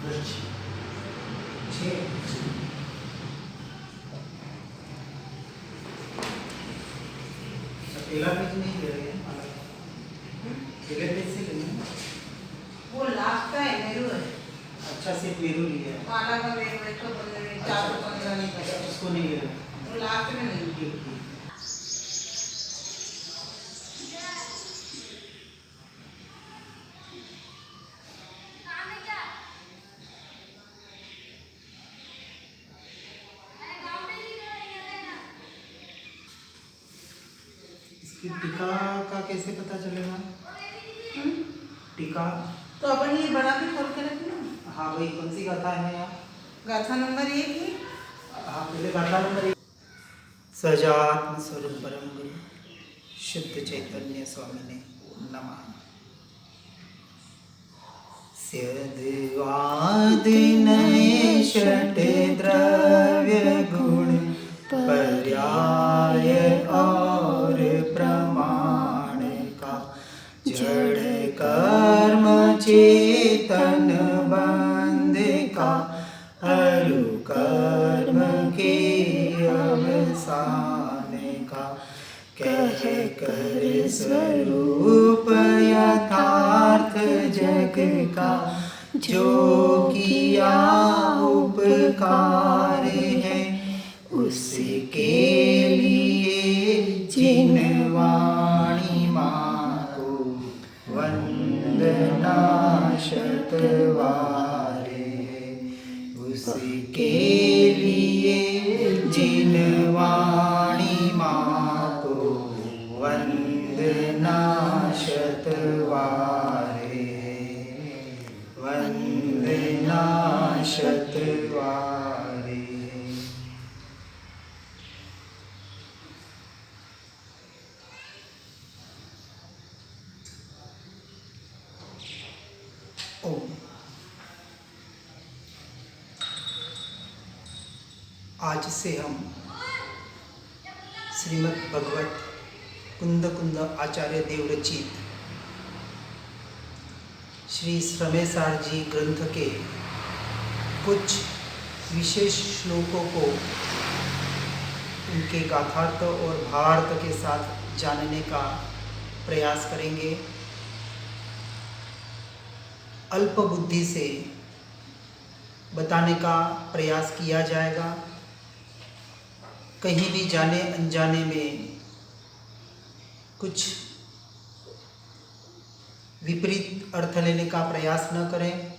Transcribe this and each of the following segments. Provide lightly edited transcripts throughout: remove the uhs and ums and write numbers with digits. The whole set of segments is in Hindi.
अकेला पेज नहीं ले रहे हैं, अकेले पेज से लेंगे ना। वो लास्ट का है मेरू है। अच्छा सिर्फ मेरू लिया है, काला का मेरू है तो 415 नहीं अच्छा पड़ेगा। उसको नहीं ले रहे। वो लास्ट में नहीं। ठीक ठीक। इसकी टीका का कैसे पता चलेगा? टीका तो अपन ये बड़ा भी खोल के रखना। हाँ वही कौन सी गाथा है यहाँ? गाथा नंबर 1 है। हाँ पहले गाथा नंबर 1। सजात्म स्वरूप परम गुरु शुद्ध चैतन्य स्वामी ने नमः। स्यद्वादिनये षट् द्रव्य गुण पर्याय और प्रमाण का जड़ कर्म चेतन बंध का अरु कर्म के अवसान का कह कर स्वरूप यथार्थ जग का जो किया उपकार है उसके लिए जिन वाणी माँ को वंदना शतवारे है उसके लिए जिन वाणी माँ को वंदना शतवारे है वंदना शतवारे। ओम। आज से हम श्रीमद् भगवत कुंद कुंद आचार्य देव रचित श्री श्रमेसार जी ग्रंथ के कुछ विशेष श्लोकों को उनके गाथार्थ और भावार्थ के साथ जानने का प्रयास करेंगे। अल्प बुद्धि से बताने का प्रयास किया जाएगा। कहीं भी जाने अनजाने में कुछ विपरीत अर्थ लेने का प्रयास न करें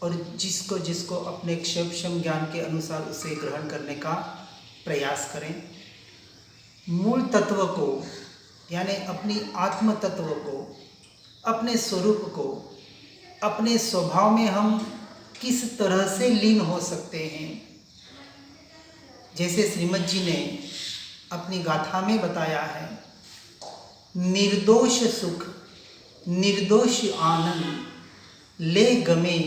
और जिसको जिसको अपने क्षेपक्षम ज्ञान के अनुसार उसे ग्रहण करने का प्रयास करें। मूल तत्व को यानी अपनी आत्म तत्व को, अपने स्वरूप को, अपने स्वभाव में हम किस तरह से लीन हो सकते हैं, जैसे श्रीमद् जी ने अपनी गाथा में बताया है, निर्दोष सुख निर्दोष आनंद ले गमे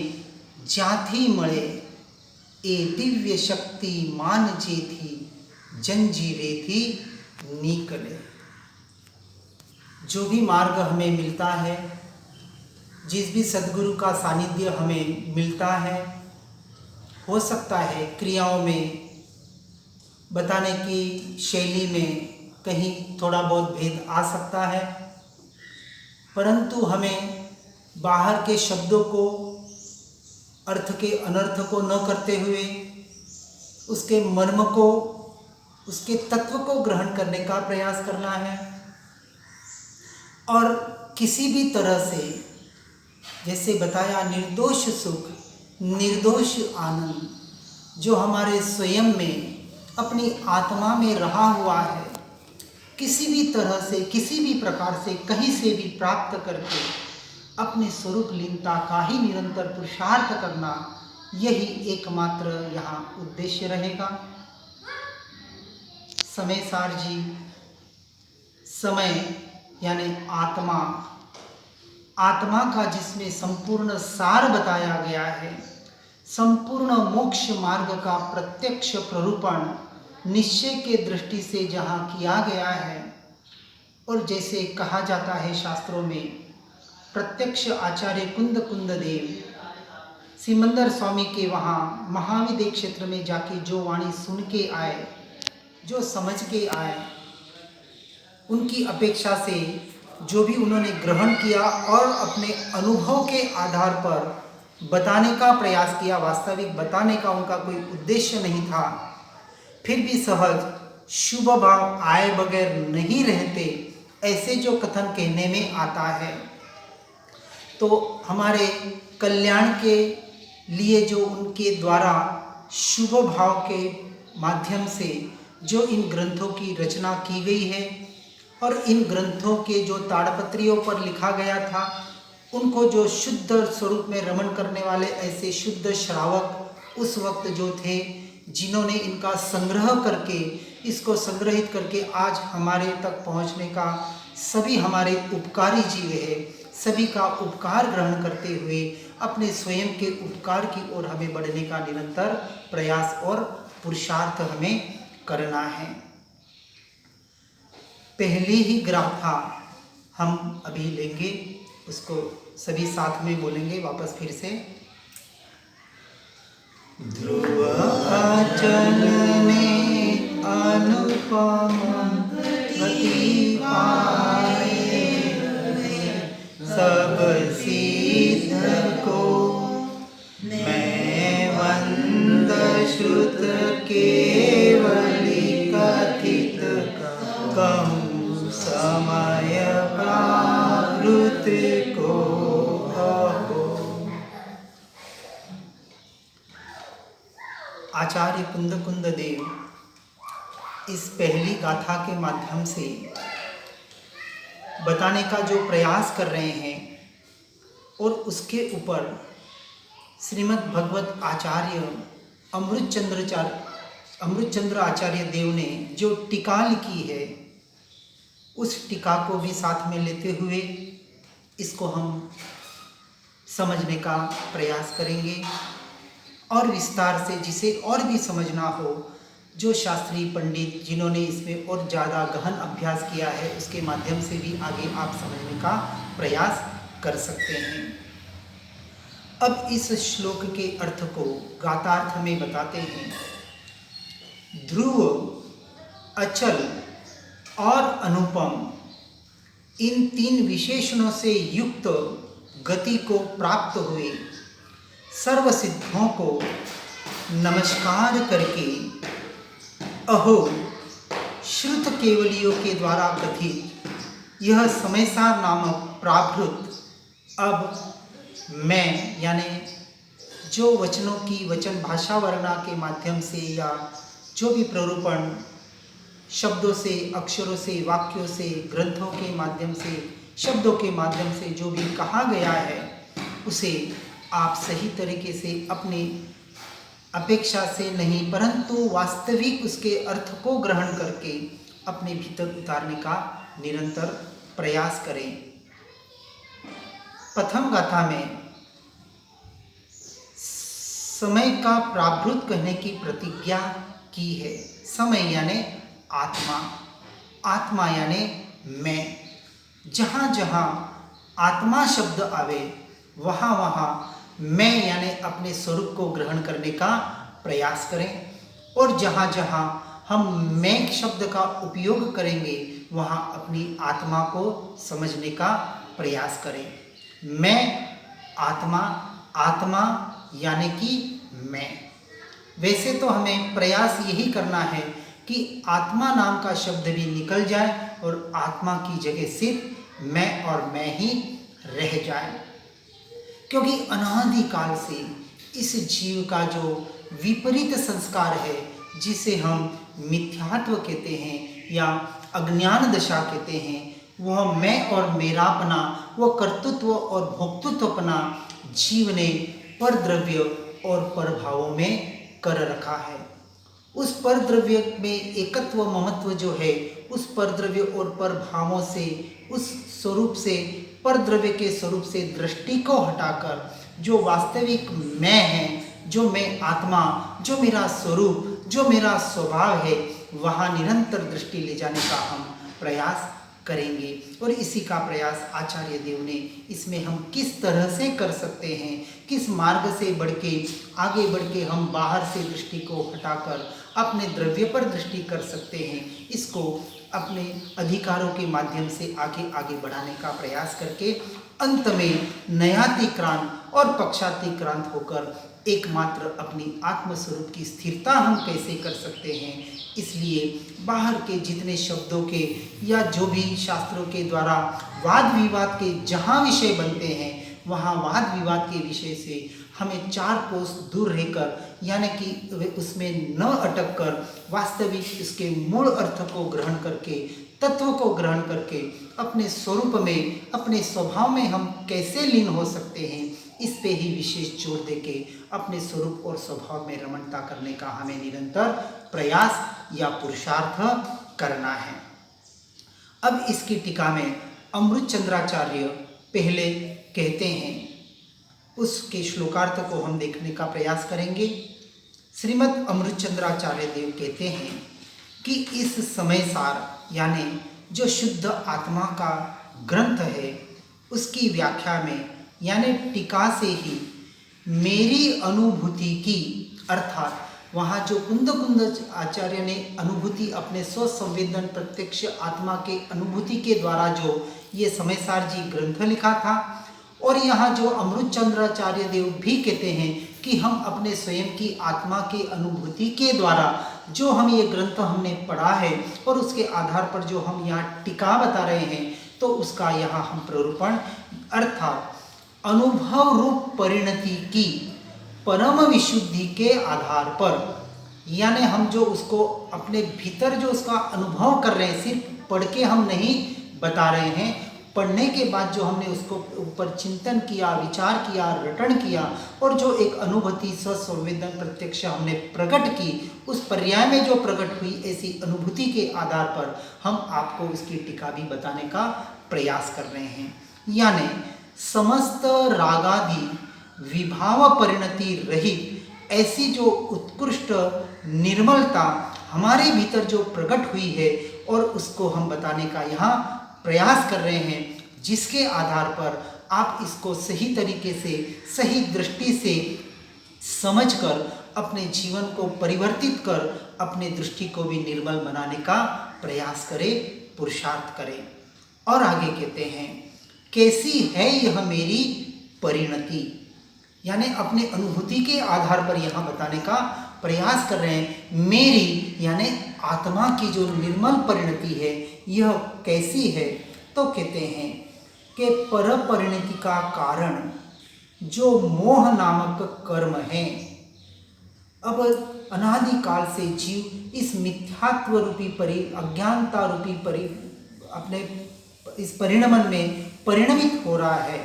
जाथी मळे ए दिव्य शक्ति मान जेथी जंजीरे थी निकले। जो भी मार्ग हमें मिलता है, जिस भी सद्गुरु का सानिध्य हमें मिलता है, हो सकता है क्रियाओं में बताने की शैली में कहीं थोड़ा बहुत भेद आ सकता है, परंतु हमें बाहर के शब्दों को, अर्थ के अनर्थ को न करते हुए उसके मर्म को, उसके तत्व को ग्रहण करने का प्रयास करना है। और किसी भी तरह से, जैसे बताया, निर्दोष सुख निर्दोष आनंद जो हमारे स्वयं में, अपनी आत्मा में रहा हुआ है, किसी भी तरह से, किसी भी प्रकार से, कहीं से भी प्राप्त करके अपने स्वरूप लीनता का ही निरंतर पुरुषार्थ करना, यही एकमात्र यहाँ उद्देश्य रहेगा। समयसार जी समय यानी आत्मा, आत्मा का जिसमें संपूर्ण सार बताया गया है, संपूर्ण मोक्ष मार्ग का प्रत्यक्ष प्ररूपण निश्चय के दृष्टि से जहाँ किया गया है, और जैसे कहा जाता है शास्त्रों में, प्रत्यक्ष आचार्य कुंद कुंद देव सिमंदर स्वामी के वहाँ महाविद्य क्षेत्र में जाके जो वाणी सुन के आए, जो समझ के आए, उनकी अपेक्षा से जो भी उन्होंने ग्रहण किया और अपने अनुभव के आधार पर बताने का प्रयास किया, वास्तविक बताने का उनका कोई उद्देश्य नहीं था, फिर भी सहज शुभ भाव आए बगैर नहीं रहते, ऐसे जो कथन कहने में आता है, तो हमारे कल्याण के लिए जो उनके द्वारा शुभ भाव के माध्यम से जो इन ग्रंथों की रचना की गई है और इन ग्रंथों के जो ताड़पत्रियों पर लिखा गया था, उनको जो शुद्ध स्वरूप में रमण करने वाले ऐसे शुद्ध श्रावक उस वक्त जो थे, जिन्होंने इनका संग्रह करके, इसको संग्रहित करके आज हमारे तक पहुंचने का सभी हमारे उपकारी जीव है, सभी का उपकार ग्रहण करते हुए अपने स्वयं के उपकार की ओर हमें बढ़ने का निरंतर प्रयास और पुरुषार्थ हमें करना है। पहली ही गाथा हम अभी लेंगे, उसको सभी साथ में बोलेंगे वापस फिर से। ध्रुव अचल ने अनुपम गति पाए, सब सिद्ध को मैं वंद श्रुत केवली कथित कहूँ समय प्राकृत को अहो। आचार्य कुंद देव इस पहली गाथा के माध्यम से बताने का जो प्रयास कर रहे हैं और उसके ऊपर श्रीमद् भगवत आचार्य अमृतचंद्र आचार्य देव ने जो टीका लिखी है, उस टीका को भी साथ में लेते हुए इसको हम समझने का प्रयास करेंगे और विस्तार से जिसे और भी समझना हो, जो शास्त्री पंडित जिन्होंने इसमें और ज़्यादा गहन अभ्यास किया है, उसके माध्यम से भी आगे आप समझने का प्रयास कर सकते हैं। अब इस श्लोक के अर्थ को गातार्थ में बताते हैं। ध्रुव, अचल और अनुपम, इन तीन विशेषणों से युक्त गति को प्राप्त हुए सर्व सिद्धों को नमस्कार करके अहो श्रुत केवलियों के द्वारा कथित यह समयसार नामक प्राकृत अब मैं, यानी जो वचनों की वचन भाषा वर्णा के माध्यम से या जो भी प्ररूपण शब्दों से, अक्षरों से, वाक्यों से, ग्रंथों के माध्यम से, शब्दों के माध्यम से जो भी कहा गया है, उसे आप सही तरीके से अपनी अपेक्षा से नहीं परंतु वास्तविक उसके अर्थ को ग्रहण करके अपने भीतर उतारने का निरंतर प्रयास करें। प्रथम गाथा में समय का प्राभृत कहने की प्रतिज्ञा की है। समय यानी आत्मा, आत्मा यानी मैं। जहाँ जहाँ आत्मा शब्द आवे वहाँ वहाँ मैं यानी अपने स्वरूप को ग्रहण करने का प्रयास करें, और जहाँ जहाँ हम मैं शब्द का उपयोग करेंगे वहाँ अपनी आत्मा को समझने का प्रयास करें। मैं आत्मा, आत्मा यानी कि मैं। वैसे तो हमें प्रयास यही करना है कि आत्मा नाम का शब्द भी निकल जाए और आत्मा की जगह सिर्फ मैं और मैं ही रह जाए, क्योंकि अनादि काल से इस जीव का जो विपरीत संस्कार है, जिसे हम मिथ्यात्व कहते हैं या अज्ञान दशा कहते हैं, वह मैं और मेरापना, वह कर्तृत्व और भोक्तृत्वपना जीव ने पर द्रव्य और पर भावों में कर रखा है। उस पर द्रव्य में एकत्व ममत्व जो है, उस पर द्रव्य और पर भावों से, उस स्वरूप से, पर द्रव्य के स्वरूप से दृष्टि को हटाकर जो वास्तविक मैं है, जो मैं आत्मा, जो मेरा स्वरूप, जो मेरा स्वभाव है, वहाँ निरंतर दृष्टि ले जाने का हम प्रयास करेंगे। और इसी का प्रयास आचार्य देव ने इसमें हम किस तरह से कर सकते हैं, किस मार्ग से आगे बढ़ के हम बाहर से दृष्टि को हटाकर अपने द्रव्य पर दृष्टि कर सकते हैं, इसको अपने अधिकारों के माध्यम से आगे आगे बढ़ाने का प्रयास करके अंत में नयातिक्रांत और पक्षातिक्रांत होकर एकमात्र अपनी आत्मस्वरूप की स्थिरता हम कैसे कर सकते हैं। इसलिए बाहर के जितने शब्दों के या जो भी शास्त्रों के द्वारा वाद विवाद के जहाँ विषय बनते हैं, वहाँ वाद विवाद के विषय से हमें 4 कोस दूर रहकर, यानी कि उसमें न अटक कर वास्तविक उसके मूल अर्थ को ग्रहण करके, तत्व को ग्रहण करके अपने स्वरूप में, अपने स्वभाव में हम कैसे लीन हो सकते हैं, इस पे ही विशेष जोर देके अपने स्वरूप और स्वभाव में रमणता करने का हमें निरंतर प्रयास या पुरुषार्थ करना है। अब इसकी टीका में अमृतचंद्राचार्य पहले कहते हैं, उसके श्लोकार्थ को हम देखने का प्रयास करेंगे। श्रीमद् अमृतचंद्राचार्य देव कहते हैं कि इस समय सार यानी जो शुद्ध आत्मा का ग्रंथ है, उसकी व्याख्या में यानी टीका से ही मेरी अनुभूति की, अर्थात वहाँ जो कुंद आचार्य ने अनुभूति अपने स्वसंवेदन प्रत्यक्ष आत्मा के अनुभूति के द्वारा जो ये समयसार जी ग्रंथ लिखा था, और यहाँ जो अमृतचंद्राचार्य देव भी कहते हैं कि हम अपने स्वयं की आत्मा के अनुभूति के द्वारा जो हम ये ग्रंथ हमने पढ़ा है और उसके आधार पर जो हम यहाँ टीका बता रहे हैं, तो उसका यहाँ हम प्ररूपण अर्थात अनुभव रूप परिणति की परम विशुद्धि के आधार पर, यानी हम जो उसको अपने भीतर जो उसका अनुभव कर रहे हैं, सिर्फ पढ़ के हम नहीं बता रहे हैं, पढ़ने के बाद जो हमने उसको ऊपर चिंतन किया, विचार किया, रटन किया और जो एक अनुभूति स्वसंवेदन प्रत्यक्ष हमने प्रकट की, उस पर्याय में जो प्रकट हुई ऐसी अनुभूति के आधार पर हम आपको उसकी टीका भी बताने का प्रयास कर रहे हैं। यानी समस्त रागादि विभाव परिणति रहित ऐसी जो उत्कृष्ट निर्मलता हमारे भीतर जो प्रकट हुई है, और उसको हम बताने का यहाँ प्रयास कर रहे हैं, जिसके आधार पर आप इसको सही तरीके से, सही दृष्टि से समझकर अपने जीवन को परिवर्तित कर अपने दृष्टि को भी निर्मल बनाने का प्रयास करें, पुरुषार्थ करें। और आगे कहते हैं, कैसी है यह मेरी परिणति, यानी अपने अनुभूति के आधार पर यहाँ बताने का प्रयास कर रहे हैं। मेरी यानी आत्मा की जो निर्मल परिणति है, यह कैसी है, तो कहते हैं कि पर परिणति का कारण जो मोह नामक कर्म है। अब अनादिकाल से जीव इस मिथ्यात्व रूपी अज्ञानता रूपी अपने इस परिणमन में परिणमित हो रहा है।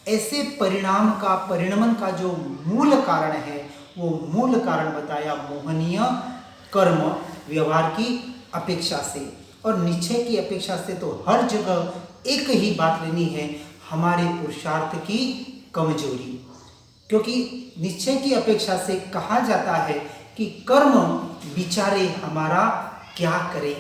ऐसे परिणमन का जो मूल कारण है, वो मूल कारण बताया मोहनीय कर्म व्यवहार की अपेक्षा से, और निश्चय की अपेक्षा से तो हर जगह एक ही बात लेनी है, हमारे पुरुषार्थ की कमजोरी। क्योंकि निश्चय की अपेक्षा से कहा जाता है कि कर्म विचारे हमारा क्या करें,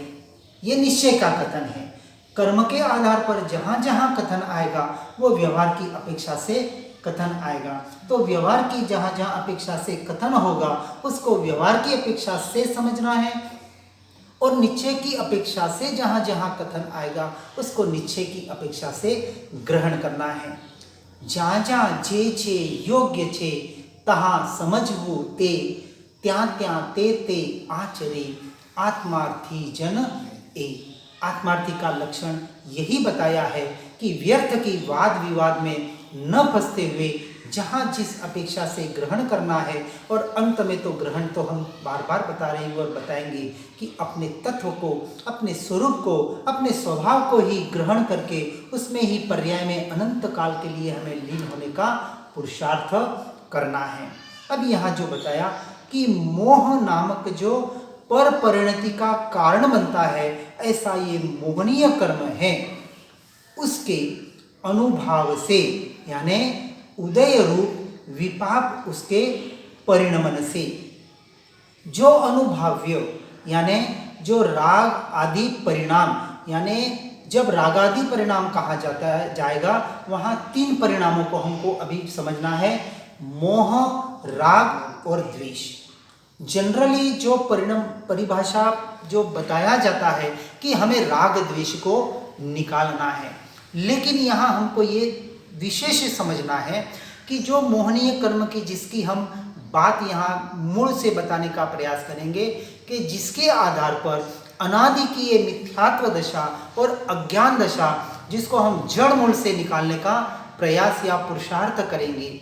ये निश्चय का कथन है। कर्म के आधार पर जहाँ जहाँ कथन आएगा वो व्यवहार की अपेक्षा से कथन आएगा। तो व्यवहार की जहाँ जहाँ अपेक्षा से कथन होगा उसको व्यवहार की अपेक्षा से समझना है, और निश्चय की अपेक्षा से जहाँ जहाँ कथन आएगा उसको निश्चय की अपेक्षा से ग्रहण करना है। जहाँ जहाँ जे छे योग्य छे तहाँ समझवू ते, त्या त्या ते आचरे, आत्मार्थी जन ए। आत्मार्थी का लक्षण यही बताया है कि व्यर्थ की वाद विवाद में न फंसते हुए जहाँ जिस अपेक्षा से ग्रहण करना है, और अंत में तो ग्रहण तो हम बार बार बता रहे हैं और बताएंगे कि अपने तत्व को, अपने स्वरूप को, अपने स्वभाव को ही ग्रहण करके उसमें ही पर्याय में अनंत काल के लिए हमें लीन होने का पुरुषार्थ करना है। अब यहाँ जो बताया कि मोह नामक जो पर परिणति का कारण बनता है, ऐसा ये मोहनीय कर्म है, उसके अनुभाव से यानी उदय रूप विपाक उसके परिणमन से, जो अनुभाव्य यानी जो राग आदि परिणाम यानी जब रागादि परिणाम कहा जाएगा वहाँ 3 परिणामों को हमको अभी समझना है, मोह, राग और द्वेष। जनरली जो परिभाषा जो बताया जाता है कि हमें राग द्वेष को निकालना है, लेकिन यहाँ हमको ये विशेष समझना है कि जो मोहनीय कर्म की जिसकी हम बात यहाँ मूल से बताने का प्रयास करेंगे कि जिसके आधार पर अनादि की ये मिथ्यात्व दशा और अज्ञान दशा जिसको हम जड़ मूल से निकालने का प्रयास या पुरुषार्थ करेंगे।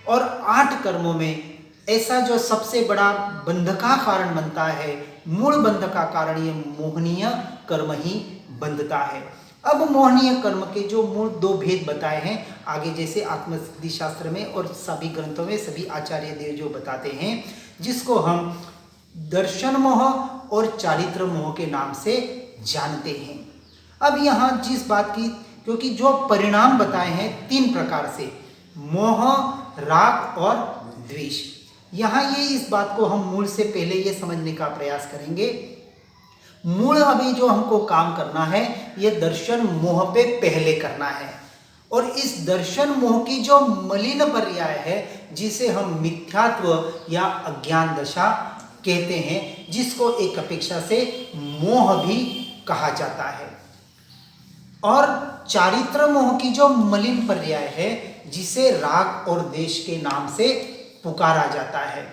और 8 कर्मों में ऐसा जो सबसे बड़ा बंध का कारण बनता है, मूल बंध का कारण ये मोहनीय कर्म ही बंधता है। अब मोहनीय कर्म के जो मूल 2 भेद बताए हैं आगे, जैसे आत्मसिद्धि शास्त्र में और सभी ग्रंथों में सभी आचार्य देव जो बताते हैं, जिसको हम दर्शन मोह और चारित्र मोह के नाम से जानते हैं। अब यहाँ जिस बात की, क्योंकि जो परिणाम बताए हैं 3 प्रकार से, मोह, राग और द्वेष, यहाँ ये इस बात को हम मूल से पहले ये समझने का प्रयास करेंगे। मूल अभी जो हमको काम करना है ये दर्शन मोह पे पहले करना है, और इस दर्शन मोह की जो मलिन पर्याय है जिसे हम मिथ्यात्व या अज्ञान दशा कहते हैं, जिसको एक अपेक्षा से मोह भी कहा जाता है, और चारित्र मोह की जो मलिन पर्याय है जिसे राग और द्वेष के नाम से पुकारा जाता है।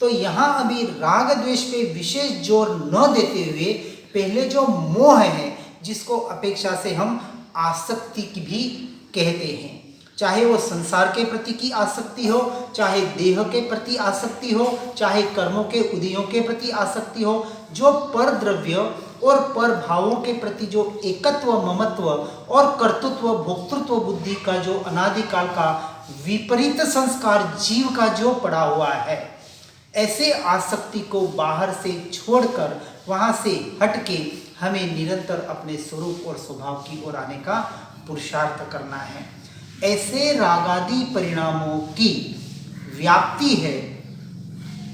तो यहाँ अभी राग द्वेष पे विशेष जोर न देते हुए पहले जो मोह है जिसको अपेक्षा से हम आसक्ति की भी कहते हैं, चाहे वो संसार के प्रति की आसक्ति हो, चाहे देह के प्रति आसक्ति हो, चाहे कर्मों के उदयों के प्रति आसक्ति हो, जो पर द्रव्य और पर भावों के प्रति जो एकत्व, ममत्व और कर्तृत्व, भोक्तृत्व बुद्धि का जो अनादिकाल का विपरीत संस्कार जीव का जो पड़ा हुआ है, ऐसे आसक्ति को बाहर से छोड़कर वहाँ से हटके हमें निरंतर अपने स्वरूप और स्वभाव की ओर आने का पुरुषार्थ करना है। ऐसे रागादि परिणामों की व्याप्ति है,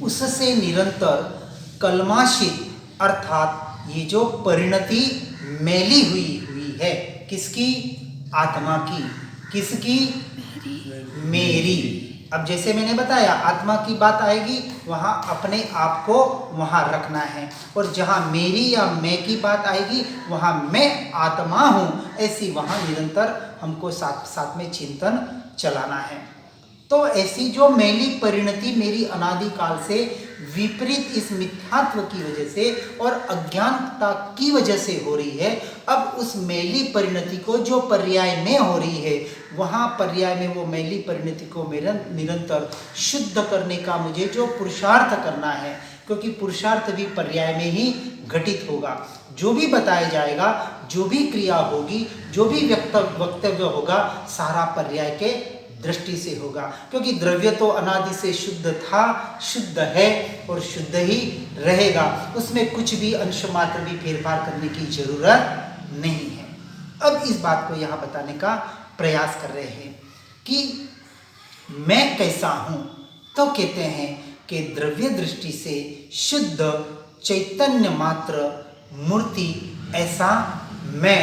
उससे निरंतर कलमाशित अर्थात ये जो परिणति मैली हुई है, किसकी? आत्मा की। किसकी? मेरी। अब जैसे मैंने बताया आत्मा की बात आएगी वहाँ अपने आप को वहाँ रखना है, और जहाँ मेरी या मैं की बात आएगी वहाँ मैं आत्मा हूँ, ऐसी वहाँ निरंतर हमको साथ साथ में चिंतन चलाना है। तो ऐसी जो मैली परिणति मेरी अनादिकाल से विपरीत इस मिथ्यात्व की वजह से और अज्ञानता की वजह से हो रही है, अब उस मैली परिणति को जो पर्याय में हो रही है, वहाँ पर्याय में वो मैली परिणति को निरंतर शुद्ध करने का मुझे जो पुरुषार्थ करना है, क्योंकि पुरुषार्थ भी पर्याय में ही घटित होगा। जो भी बताया जाएगा, जो भी क्रिया होगी, जो भी वक्तव्य होगा, सारा पर्याय के दृष्टि से होगा, क्योंकि द्रव्य तो अनादि से शुद्ध था, शुद्ध है और शुद्ध ही रहेगा, उसमें कुछ भी अंश मात्र भी फेरफार करने की जरूरत नहीं है। अब इस बात को यहाँ बताने का प्रयास कर रहे हैं कि मैं कैसा हूँ, तो कहते हैं कि द्रव्य दृष्टि से शुद्ध चैतन्य मात्र मूर्ति ऐसा मैं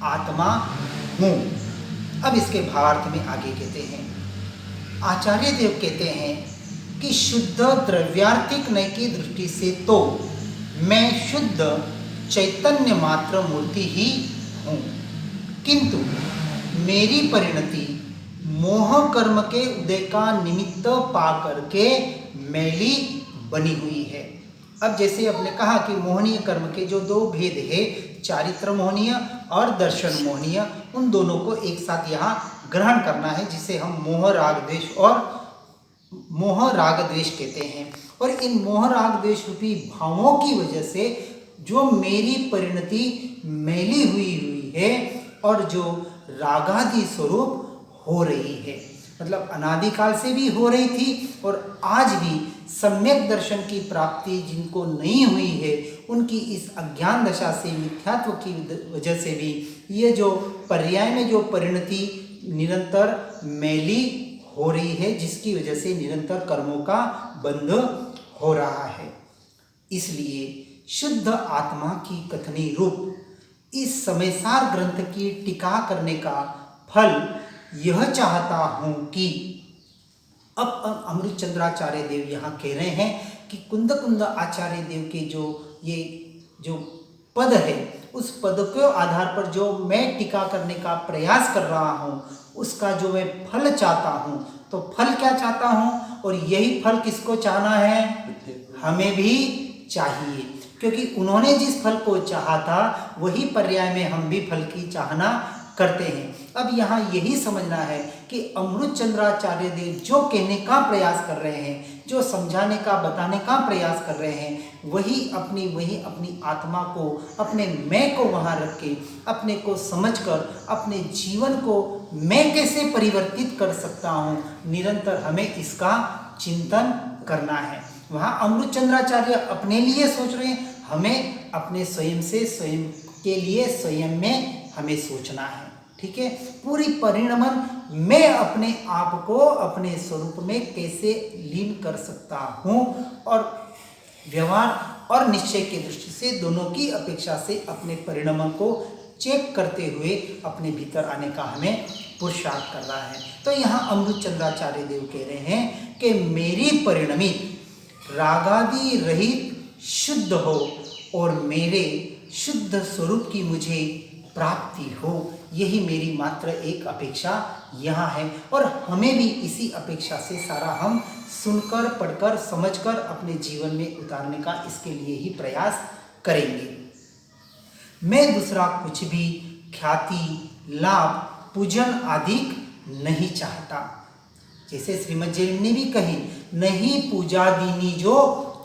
आत्मा हूँ। अब इसके भावार्थ में आगे कहते हैं, आचार्य देव कहते हैं कि शुद्ध द्रव्यार्थिक नय की दृष्टि से तो मैं शुद्ध चैतन्य मात्र मूर्ति ही हूँ, किंतु मेरी परिणति मोह कर्म के उदय का निमित्त पा करके मैली बनी हुई है। अब जैसे आपने कहा कि मोहनीय कर्म के जो 2 भेद है, चारित्र मोहनीय और दर्शन मोहनीय, उन दोनों को एक साथ यहाँ ग्रहण करना है, जिसे हम मोह राग द्वेष कहते हैं। और इन मोह राग द्वेष रूपी भावों की वजह से जो मेरी परिणति मैली हुई है और जो रागादि स्वरूप हो रही है, मतलब अनादिकाल से भी हो रही थी और आज भी सम्यक दर्शन की प्राप्ति जिनको नहीं हुई है, उनकी इस अज्ञान दशा से, मिथ्यात्व की वजह से भी ये जो पर्याय में जो परिणति निरंतर मैली हो रही है, जिसकी वजह से निरंतर कर्मों का बंध हो रहा है। इसलिए शुद्ध आत्मा की कथनी रूप इस समयसार ग्रंथ की टीका करने का फल यह चाहता हूँ कि अब अमृतचंद्राचार्य देव यहाँ कह रहे हैं कि कुंद कुंद आचार्य देव के जो पद है, उस पद के आधार पर जो मैं टीका करने का प्रयास कर रहा हूँ, उसका जो मैं फल चाहता हूँ, तो फल क्या चाहता हूँ, और यही फल किसको चाहना है, हमें भी चाहिए, क्योंकि उन्होंने जिस फल को चाहा था वही पर्याय में हम भी फल की चाहना करते हैं। अब यहाँ यही समझना है कि अमृतचंद्राचार्य देव जो कहने का प्रयास कर रहे हैं, जो समझाने का बताने का प्रयास कर रहे हैं, वही अपनी आत्मा को, अपने मैं को वहाँ रख के, अपने को समझकर अपने जीवन को मैं कैसे परिवर्तित कर सकता हूँ, निरंतर हमें इसका चिंतन करना है। वहाँ अमृतचंद्राचार्य अपने लिए सोच रहे हैं, हमें अपने स्वयं के लिए स्वयं में हमें सोचना है। ठीक है, पूरी परिणमन मैं अपने आप को अपने स्वरूप में कैसे लीन कर सकता हूँ, और व्यवहार और निश्चय की दृष्टि से दोनों की अपेक्षा से अपने परिणमन को चेक करते हुए अपने भीतर आने का हमें पुरुषार्थ कर रहा है। तो यहाँ अमृतचंद्राचार्य देव कह रहे हैं कि मेरी परिणमित रागादि रहित शुद्ध हो और मेरे शुद्ध स्वरूप की मुझे प्राप्ति हो, यही मेरी मात्र एक अपेक्षा यहाँ है। और हमें भी इसी अपेक्षा से सारा हम सुनकर, पढ़कर, समझकर अपने जीवन में उतारने का इसके लिए ही प्रयास करेंगे। मैं दूसरा कुछ भी ख्याति, लाभ, पूजन आदि नहीं चाहता। जैसे श्रीमद् जी ने भी कही, नहीं पूजा दीनी जो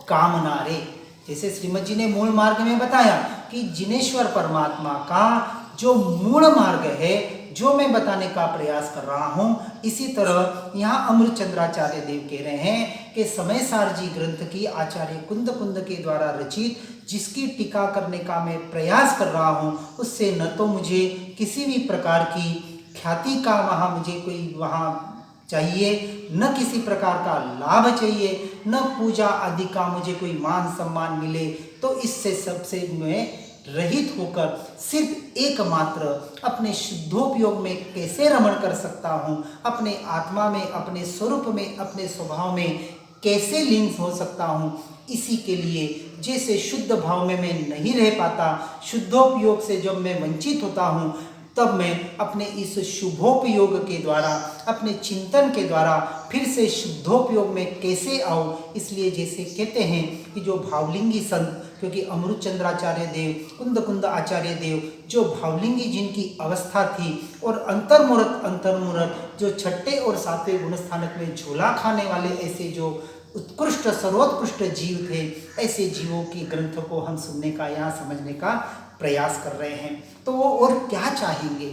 कामना रे। जैसे श्रीमद् जी ने मूल मार्ग में बताया कि जिनेश्वर परमात्मा का जो मूल मार्ग है, जो मैं बताने का प्रयास कर रहा हूँ, इसी तरह यहाँ अमृतचंद्राचार्य देव कह रहे हैं कि समयसार जी ग्रंथ की आचार्य कुंद कुंद के द्वारा रचित जिसकी टीका करने का मैं प्रयास कर रहा हूँ, उससे न तो मुझे किसी भी प्रकार की ख्याति का वहाँ मुझे कोई वहाँ चाहिए, न किसी प्रकार का लाभ चाहिए, न पूजा आदि का मुझे कोई मान सम्मान मिले। तो इससे सबसे मैं रहित होकर सिर्फ एकमात्र अपने शुद्धोपयोग में कैसे रमण कर सकता हूँ, अपने आत्मा में, अपने स्वरूप में, अपने स्वभाव में कैसे लीन हो सकता हूँ, इसी के लिए जैसे शुद्ध भाव में मैं नहीं रह पाता, शुद्धोपयोग से जब मैं वंचित होता हूँ, तब मैं अपने इस शुभोपयोग के द्वारा, अपने चिंतन के द्वारा फिर से शुद्धोपयोग में कैसे आऊँ। इसलिए जैसे कहते हैं कि जो भावलिंगी संत, क्योंकि अमृतचंद्राचार्य देव, कुंद कुंद आचार्य देव जो भावलिंगी जिनकी अवस्था थी, और अंतर्मुहूर्त जो छठे और सातवें गुणस्थानक में झोला खाने वाले ऐसे जो उत्कृष्ट सर्वोत्कृष्ट जीव थे, ऐसे जीवों के ग्रंथ को हम सुनने का, यहाँ समझने का प्रयास कर रहे हैं। तो वो और क्या चाहेंगे,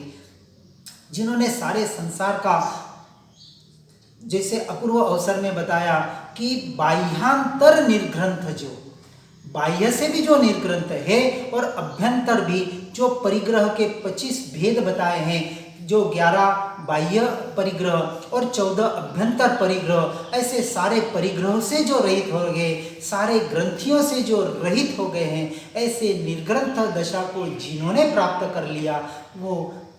जिन्होंने सारे संसार का, जैसे अपूर्व अवसर में बताया कि बाह्यांतर निर्ग्रंथ, जो बाह्य से भी जो निर्ग्रंथ है और अभ्यंतर भी जो परिग्रह के 25 भेद बताए हैं, जो 11 बाह्य परिग्रह और 14 अभ्यंतर परिग्रह, ऐसे सारे परिग्रहों से जो रहित हो गए, सारे ग्रंथियों से जो रहित हो गए हैं, ऐसे निर्ग्रंथ दशा को जिन्होंने प्राप्त कर लिया, वो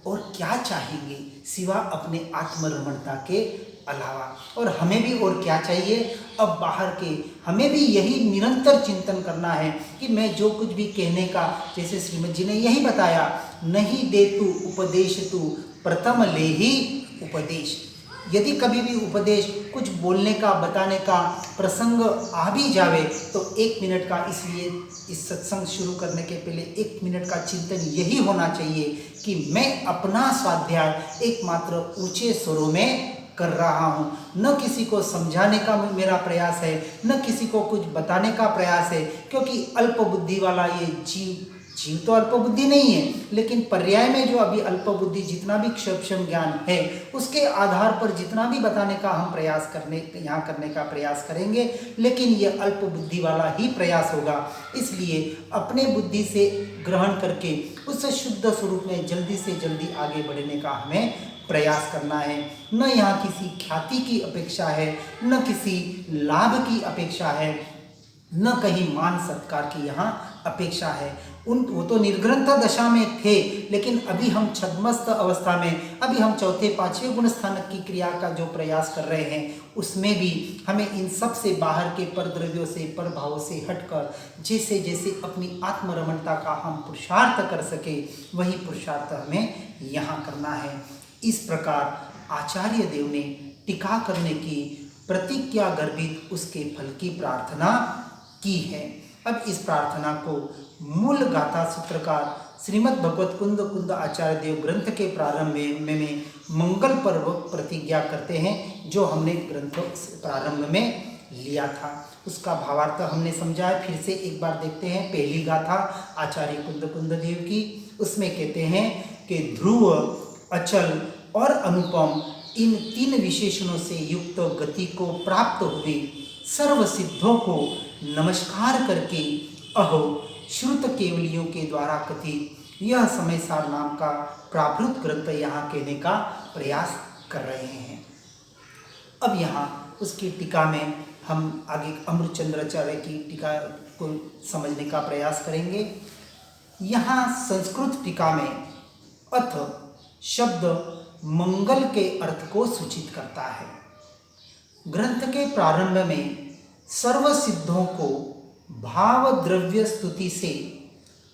और क्या चाहेंगे सिवा अपने आत्मरमणता के अलावा। और हमें भी और क्या चाहिए, अब बाहर के हमें भी यही निरंतर चिंतन करना है कि मैं जो कुछ भी कहने का, जैसे श्रीमद् जी ने यही बताया, नहीं दे तू उपदेश तू प्रथम ले ही उपदेश। यदि कभी भी उपदेश, कुछ बोलने का, बताने का प्रसंग आ भी जावे, तो 1 मिनट का, इसलिए इस सत्संग शुरू करने के पहले 1 मिनट का चिंतन यही होना चाहिए कि मैं अपना स्वाध्याय एकमात्र ऊंचे स्वरों में कर रहा हूँ। न किसी को समझाने का मेरा प्रयास है, न किसी को कुछ बताने का प्रयास है, क्योंकि अल्प बुद्धि वाला ये जीव तो अल्प बुद्धि नहीं है, लेकिन पर्याय में जो अभी अल्प बुद्धि, जितना भी क्षम ज्ञान है, उसके आधार पर जितना भी बताने का हम प्रयास करने का प्रयास करेंगे, लेकिन ये अल्प बुद्धि वाला ही प्रयास होगा। इसलिए अपने बुद्धि से ग्रहण करके उस शुद्ध स्वरूप में जल्दी से जल्दी आगे बढ़ने का हमें प्रयास करना है। न यहाँ किसी ख्याति की अपेक्षा है, न किसी लाभ की अपेक्षा है, न कहीं मान सत्कार की यहाँ अपेक्षा है। वो तो निर्ग्रंथ दशा में थे, लेकिन अभी हम छद्मस्त अवस्था में, अभी हम चौथे पांचवें गुण स्थानक की क्रिया का जो प्रयास कर रहे हैं, उसमें भी हमें इन सब से बाहर के परद्रव्यों से, परभावों से हटकर जैसे जैसे अपनी आत्मरमणता का हम पुरुषार्थ कर सके, वही पुरुषार्थ हमें यहाँ करना है। इस प्रकार आचार्य देव ने टीका करने की प्रतिज्ञा गर्भित उसके फल की प्रार्थना की है। अब इस प्रार्थना को मूल गाथा सूत्रकार श्रीमद् भगवत कुंद आचार्य देव ग्रंथ के प्रारंभ में मंगल पर्व प्रतिज्ञा करते हैं, जो हमने ग्रंथ प्रारंभ में लिया था। उसका भावार्थ हमने समझा है, फिर से एक बार देखते हैं। पहली गाथा आचार्य कुंद देव की, उसमें कहते हैं कि ध्रुव, अचल और अनुपम इन तीन विशेषणों से युक्त गति को प्राप्त हुए सर्व सिद्धों को नमस्कार करके अहो श्रुत केवलियों के द्वारा कथित यह समय सार नाम का प्राकृत ग्रंथ यहाँ कहने का प्रयास कर रहे हैं। अब यहाँ उसकी टीका में हम आगे अमृतचंद्राचार्य की टीका को समझने का प्रयास करेंगे। यहाँ संस्कृत टीका में अथ शब्द मंगल के अर्थ को सूचित करता है। ग्रंथ के प्रारंभ में सर्व सिद्धों को भाव द्रव्य स्तुति से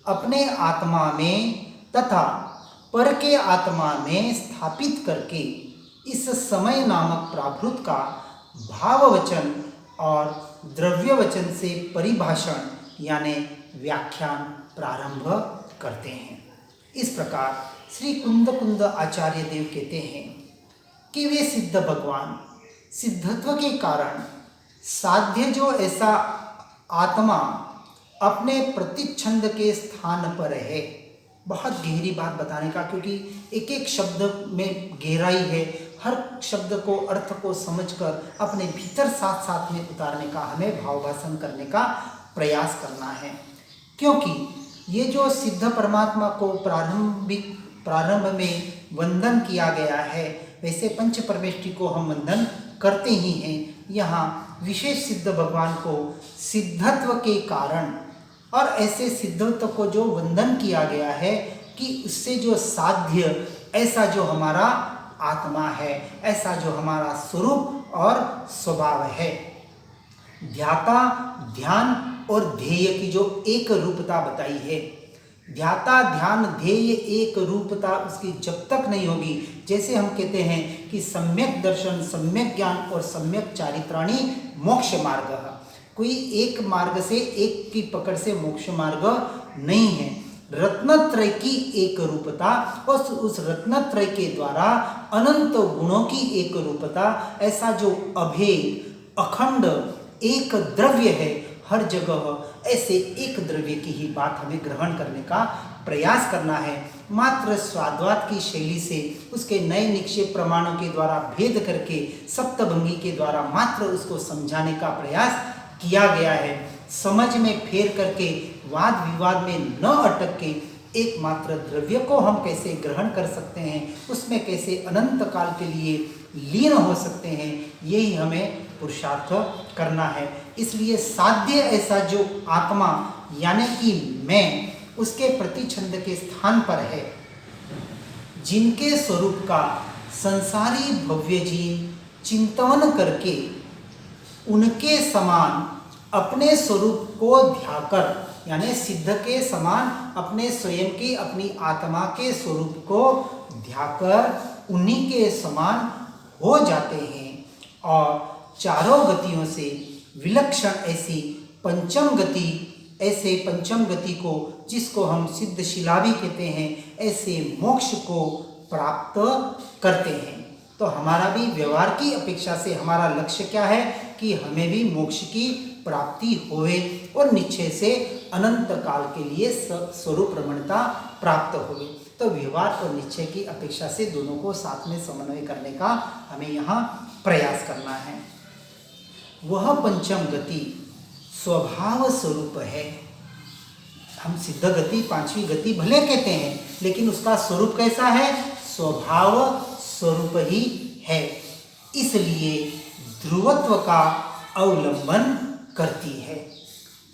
अपने आत्मा में तथा पर के आत्मा में स्थापित करके इस समय नामक प्राकृत का भाववचन और द्रव्यवचन से परिभाषण यानी व्याख्यान प्रारंभ करते हैं। इस प्रकार श्री कुंद आचार्य देव कहते हैं कि वे सिद्ध भगवान सिद्धत्व के कारण साध्य जो ऐसा आत्मा अपने प्रतिच्छंद के स्थान पर है। बहुत गहरी बात बताने का, क्योंकि एक एक शब्द में गहराई है। हर शब्द को, अर्थ को समझकर अपने भीतर साथ साथ में उतारने का हमें भावभाषण करने का प्रयास करना है। क्योंकि ये जो सिद्ध परमात्मा को प्रारंभ में वंदन किया गया है, वैसे पंच परमेष्टि को हम वंदन करते ही हैं। यहाँ विशेष सिद्ध भगवान को सिद्धत्व के कारण और ऐसे सिद्धत्व को जो वंदन किया गया है कि उससे जो साध्य, ऐसा जो हमारा आत्मा है, ऐसा जो हमारा स्वरूप और स्वभाव है। ध्याता, ध्यान और ध्येय की जो एक रूपता बताई है, ध्याता, ध्यान, ध्येय एक रूपता उसकी जब तक नहीं होगी, जैसे हम कहते हैं कि सम्यक दर्शन, सम्यक ज्ञान और सम्यक चारित्राणी मोक्ष मार्ग। कोई एक मार्ग से, एक की पकड़ से मोक्ष मार्ग नहीं है। रत्नत्रय की एक रूपता और उस रत्नत्रय के द्वारा अनंत गुणों की एक रूपता, ऐसा जो अभेद, अखंड एक द्रव्य है हर जगह, ऐसे एक द्रव्य की ही बात हमें ग्रहण करने का प्रयास करना है। मात्र स्वाद्वाद की शैली से उसके नए निक्षेप प्रमाणों के द्वारा भेद करके सप्तभंगी के द्वारा मात्र उसको समझाने का प्रयास किया गया है। समझ में फेर करके वाद विवाद में न अटक के एकमात्र द्रव्य को हम कैसे ग्रहण कर सकते हैं, उसमें कैसे अनंत काल के लिए लीन हो सकते हैं, यही हमें पुरुषार्थ करना है। इसलिए साध्य ऐसा जो आत्मा यानी कि मैं, उसके प्रतिच्छंद के स्थान पर है, जिनके स्वरूप का संसारी भव्य जीव चिंतन करके उनके समान अपने स्वरूप को ध्याकर, यानी सिद्ध के समान अपने स्वयं की, अपनी आत्मा के स्वरूप को ध्याकर उन्हीं के समान हो जाते हैं और चारों गतियों से विलक्षण ऐसी पंचम गति को, जिसको हम सिद्ध शिला भी कहते हैं, ऐसे मोक्ष को प्राप्त करते हैं। तो हमारा भी व्यवहार की अपेक्षा से हमारा लक्ष्य क्या है कि हमें भी मोक्ष की प्राप्ति होवे और निश्चय से अनंत काल के लिए स्वरूप रमणता प्राप्त होवे। तो व्यवहार और निश्चय की अपेक्षा से दोनों को साथ में समन्वय करने का हमें यहाँ प्रयास करना है। वह पंचम गति स्वभाव स्वरूप है। हम सिद्ध गति, पांचवी गति भले कहते हैं, लेकिन उसका स्वरूप कैसा है? स्वभाव स्वरूप ही है। इसलिए ध्रुवत्व का अवलंबन करती है।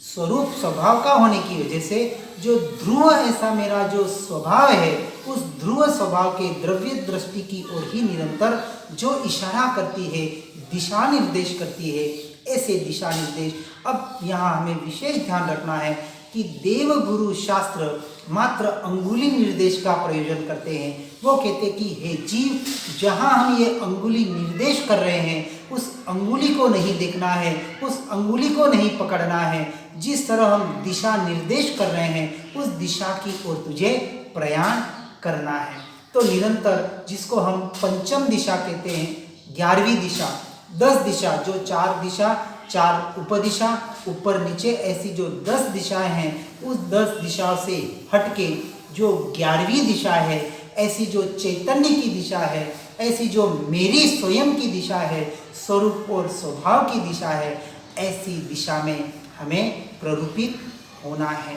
स्वरूप स्वभाव का होने की वजह से जो ध्रुव ऐसा मेरा जो स्वभाव है, उस ध्रुव स्वभाव के द्रव्य दृष्टि की ओर ही निरंतर जो इशारा करती है, दिशा निर्देश करती है, ऐसे दिशा निर्देश। अब यहाँ हमें विशेष ध्यान रखना है कि देव गुरु शास्त्र मात्र अंगुली निर्देश का प्रयोजन करते हैं। वो कहते हैं कि हे जीव, जहाँ हम ये अंगुली निर्देश कर रहे हैं, उस अंगुली को नहीं देखना है, उस अंगुली को नहीं पकड़ना है। जिस तरह हम दिशा निर्देश कर रहे हैं, उस दिशा की ओर तुझे प्रयाण करना है। तो निरंतर जिसको हम पंचम दिशा कहते हैं, 11वीं दिशा, 10 दिशा, जो 4 दिशा, 4 उपदिशा, ऊपर नीचे ऐसी जो 10 दिशाएं हैं, उस 10 दिशाओं से हटके जो 11वीं दिशा है, ऐसी जो चैतन्य की दिशा है, ऐसी जो मेरी स्वयं की दिशा है, स्वरूप और स्वभाव की दिशा है, ऐसी दिशा में हमें प्ररूपित होना है।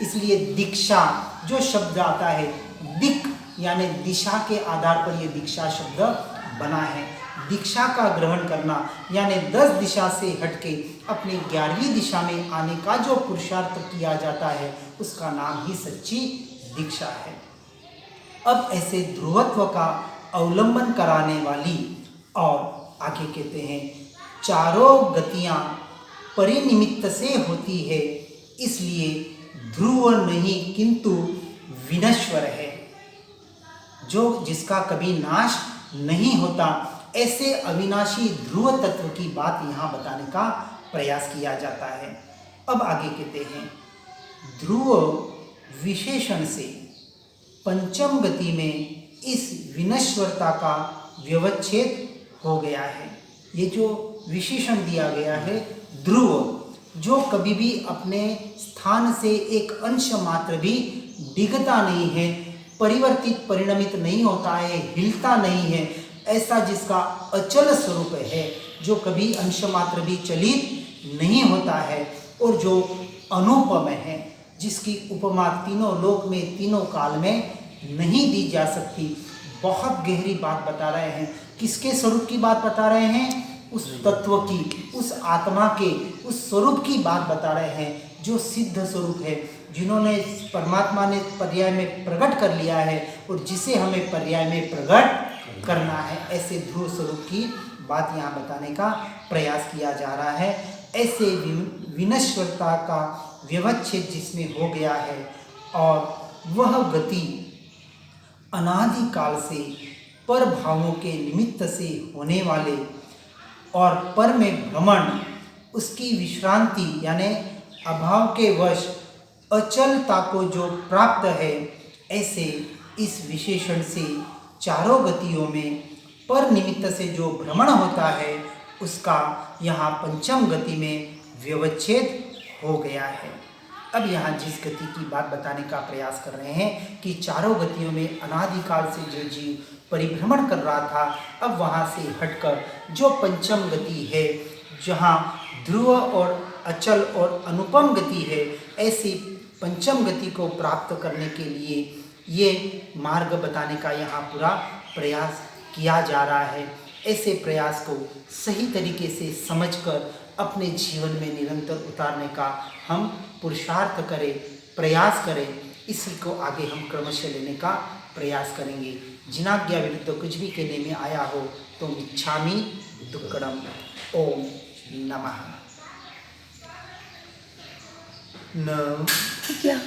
इसलिए दीक्षा जो शब्द आता है, दिक यानी दिशा के आधार पर यह दीक्षा शब्द बना है। दीक्षा का ग्रहण करना यानी 10 दिशा से हटके अपनी 11वीं दिशा में आने का जो पुरुषार्थ किया जाता है, उसका नाम ही सच्ची दीक्षा है। अब ऐसे ध्रुवत्व का अवलंबन कराने वाली, और आगे कहते हैं, चारों गतियां परिनिमित्त से होती है, इसलिए ध्रुव नहीं किंतु विनश्वर है, जो जिसका कभी नाश नहीं होता। ऐसे अविनाशी ध्रुव तत्व की बात यहाँ बताने का प्रयास किया जाता है। अब आगे कहते हैं, ध्रुव विशेषण से पंचम गति में इस विनश्वरता का व्यवच्छेद हो गया है। ये जो विशेषण दिया गया है ध्रुव, जो कभी भी अपने स्थान से एक अंश मात्र भी डिगता नहीं है, परिवर्तित परिणमित नहीं होता है, हिलता नहीं है, ऐसा जिसका अचल स्वरूप है, जो कभी अंश मात्र भी चलित नहीं होता है, और जो अनुपम है, जिसकी उपमा तीनों लोक में तीनों काल में नहीं दी जा सकती। बहुत गहरी बात बता रहे हैं। किसके स्वरूप की बात बता रहे हैं? उस तत्व की, उस आत्मा के, उस स्वरूप की बात बता रहे हैं, जो सिद्ध स्वरूप है, जिन्होंने परमात्मा ने पर्याय में प्रकट कर लिया है और जिसे हमें पर्याय में प्रकट करना है। ऐसे ध्रुव स्वरूप की बात यहाँ बताने का प्रयास किया जा रहा है। ऐसे विनश्वरता का व्यवच्छेद जिसमें हो गया है, और वह गति अनादि काल से पर भावों के निमित्त से होने वाले और पर में भ्रमण, उसकी विश्रांति यानी अभाव के वश अचलता को जो प्राप्त है, ऐसे इस विशेषण से चारों गतियों में पर निमित्त से जो भ्रमण होता है, उसका यहाँ पंचम गति में व्यवच्छेद हो गया है। अब यहाँ जिस गति की बात बताने का प्रयास कर रहे हैं कि चारों गतियों में अनादिकाल से जो जीव परिभ्रमण कर रहा था, अब वहाँ से हटकर जो पंचम गति है, जहाँ ध्रुव और अचल और अनुपम गति है, ऐसी पंचम गति को प्राप्त करने के लिए ये मार्ग बताने का यहाँ पूरा प्रयास किया जा रहा है। ऐसे प्रयास को सही तरीके से समझकर अपने जीवन में निरंतर उतारने का हम पुरुषार्थ करें, प्रयास करें। इसी को आगे हम क्रमशः लेने का प्रयास करेंगे। जिनाज्ञा विरुद्ध कुछ भी कहने में आया हो तो मिच्छामि दुक्कडम। ओम नमः। न क्या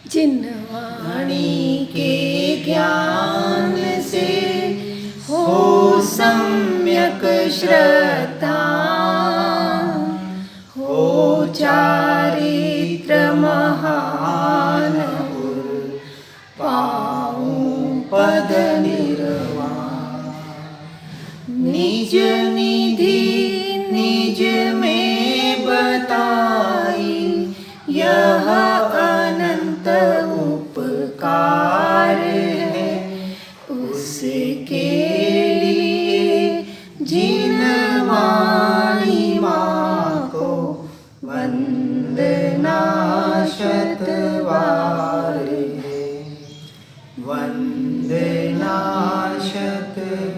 जिनवाणी के ज्ञान से हो सम्यक श्रद्धा, हो चारित्र महान, पाऊं पद निर्वाण। निज निधि निज में बताई, यह अनंत उपकार है, उसके लिए जिनवाणी माँ को वंदना शतवार है, वंदना शतवार।